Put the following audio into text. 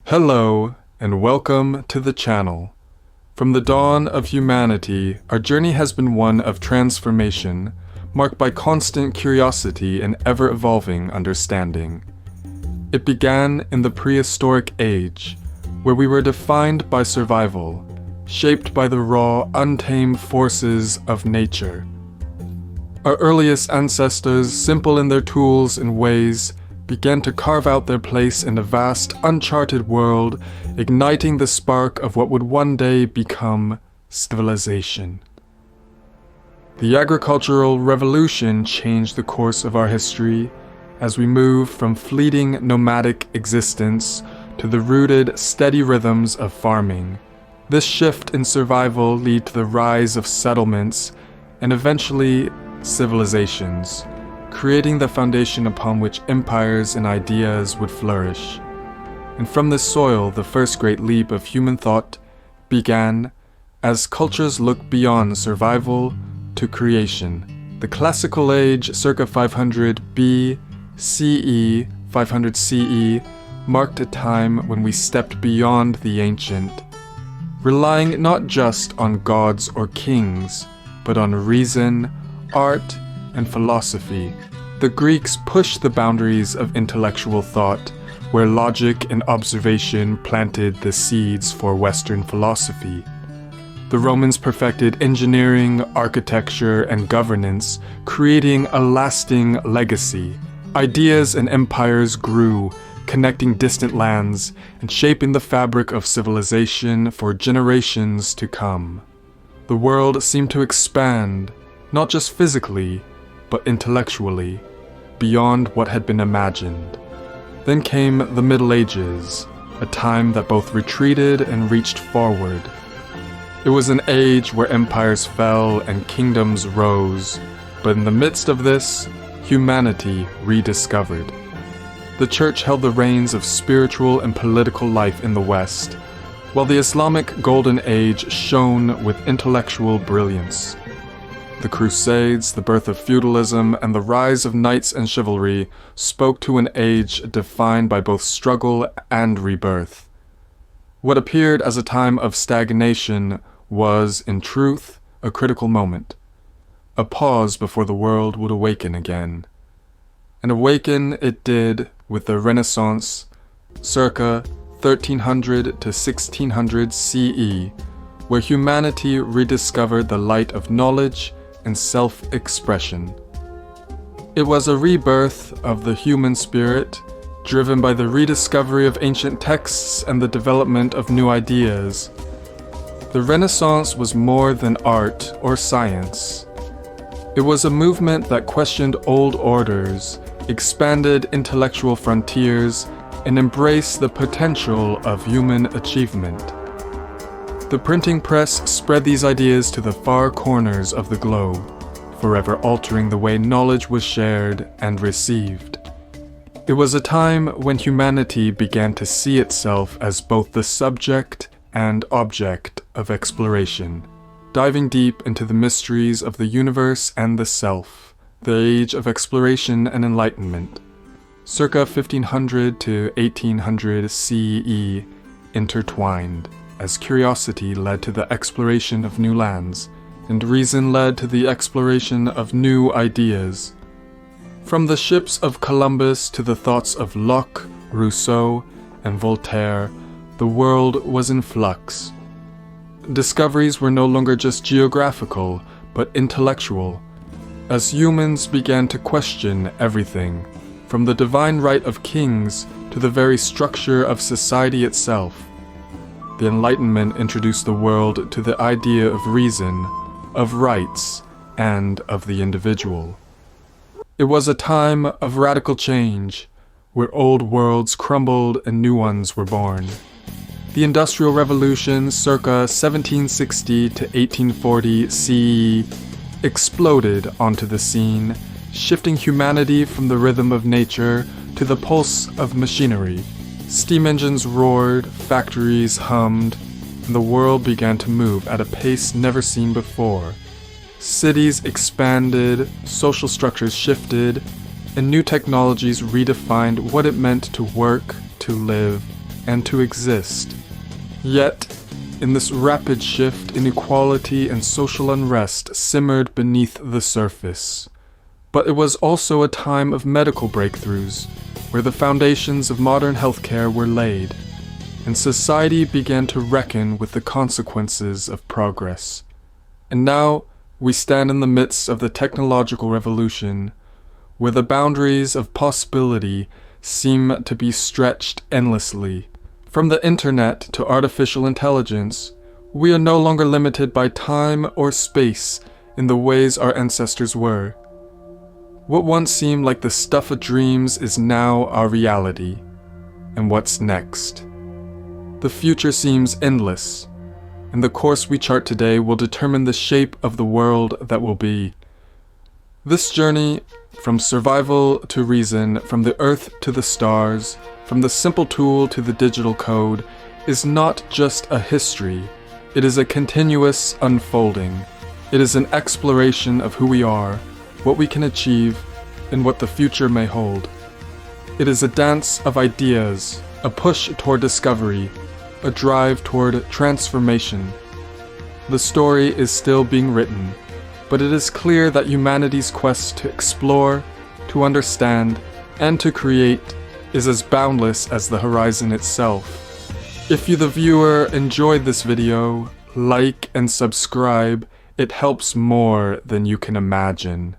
Hello, and welcome to the channel. From the dawn of humanity, our journey has been one of transformation, marked by constant curiosity and ever-evolving understanding. It began in the prehistoric age, where we were defined by survival, shaped by the raw, untamed forces of nature. Our earliest ancestors, simple in their tools and ways, began to carve out their place in a vast, uncharted world, igniting the spark of what would one day become civilization. The agricultural revolution changed the course of our history as we moved from fleeting nomadic existence to the rooted, steady rhythms of farming. This shift in survival led to the rise of settlements and eventually civilizations, creating the foundation upon which empires and ideas would flourish. And from this soil, the first great leap of human thought began as cultures looked beyond survival to creation. The classical age, circa 500 BCE, 500 CE, marked a time when we stepped beyond the ancient, relying not just on gods or kings, but on reason, art, and philosophy. The Greeks pushed the boundaries of intellectual thought, where logic and observation planted the seeds for Western philosophy. The Romans perfected engineering, architecture, and governance, creating a lasting legacy. Ideas and empires grew, connecting distant lands and shaping the fabric of civilization for generations to come. The world seemed to expand, not just physically, but intellectually, beyond what had been imagined. Then came the Middle Ages, a time that both retreated and reached forward. It was an age where empires fell and kingdoms rose, but in the midst of this, humanity rediscovered. The Church held the reins of spiritual and political life in the West, while the Islamic Golden Age shone with intellectual brilliance. The Crusades, the birth of feudalism, and the rise of knights and chivalry spoke to an age defined by both struggle and rebirth. What appeared as a time of stagnation was, in truth, a critical moment, a pause before the world would awaken again. And awaken it did with the Renaissance, circa 1300 to 1600 CE, where humanity rediscovered the light of knowledge and self-expression. It was a rebirth of the human spirit, driven by the rediscovery of ancient texts and the development of new ideas. The Renaissance was more than art or science. It was a movement that questioned old orders, expanded intellectual frontiers, and embraced the potential of human achievement. The printing press spread these ideas to the far corners of the globe, forever altering the way knowledge was shared and received. It was a time when humanity began to see itself as both the subject and object of exploration, diving deep into the mysteries of the universe and the self, the age of exploration and enlightenment. Circa 1500 to 1800 CE intertwined, as curiosity led to the exploration of new lands, and reason led to the exploration of new ideas. From the ships of Columbus to the thoughts of Locke, Rousseau, and Voltaire, the world was in flux. Discoveries were no longer just geographical, but intellectual, as humans began to question everything, from the divine right of kings to the very structure of society itself. The Enlightenment introduced the world to the idea of reason, of rights, and of the individual. It was a time of radical change, where old worlds crumbled and new ones were born. The Industrial Revolution, circa 1760 to 1840 CE, exploded onto the scene, shifting humanity from the rhythm of nature to the pulse of machinery. Steam engines roared, factories hummed, and the world began to move at a pace never seen before. Cities expanded, social structures shifted, and new technologies redefined what it meant to work, to live, and to exist. Yet, in this rapid shift, inequality and social unrest simmered beneath the surface. But it was also a time of medical breakthroughs, where the foundations of modern healthcare were laid, and society began to reckon with the consequences of progress. And now, we stand in the midst of the technological revolution, where the boundaries of possibility seem to be stretched endlessly. From the internet to artificial intelligence, we are no longer limited by time or space in the ways our ancestors were. What once seemed like the stuff of dreams is now our reality. And what's next? The future seems endless, and the course we chart today will determine the shape of the world that will be. This journey, from survival to reason, from the earth to the stars, from the simple tool to the digital code, is not just a history. It is a continuous unfolding. It is an exploration of who we are, what we can achieve, and what the future may hold. It is a dance of ideas, a push toward discovery, a drive toward transformation. The story is still being written, but it is clear that humanity's quest to explore, to understand, and to create is as boundless as the horizon itself. If you, the viewer, enjoyed this video, like and subscribe. It helps more than you can imagine.